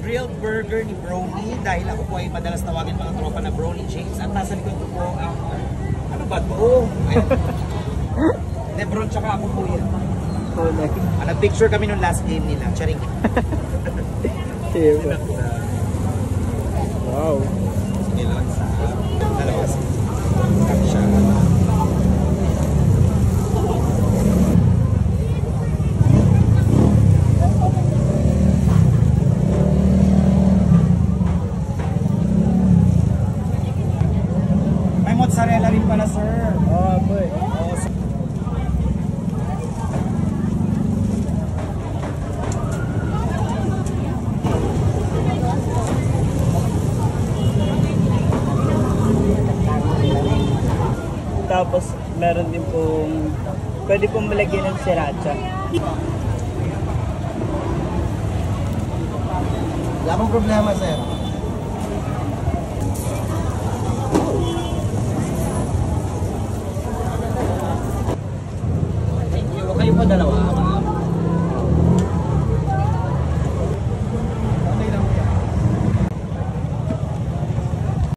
grilled burger ni Brony dahil ako po ay madalas tawagin mga tropa na Brony James at nasa likod ko po ang ano ba to? Lebron tsaka ako po yan. Nag-picture kami nung last game nila. Charing. Wow. Sige lang sa dalawas. Kami siya. May mozzarella rin pala, sir. Oh, boy. Tapos meron din pong pwede pong malagyan ng sriracha. Wala akong problema, sir. Thank you. Kayo po dalawa.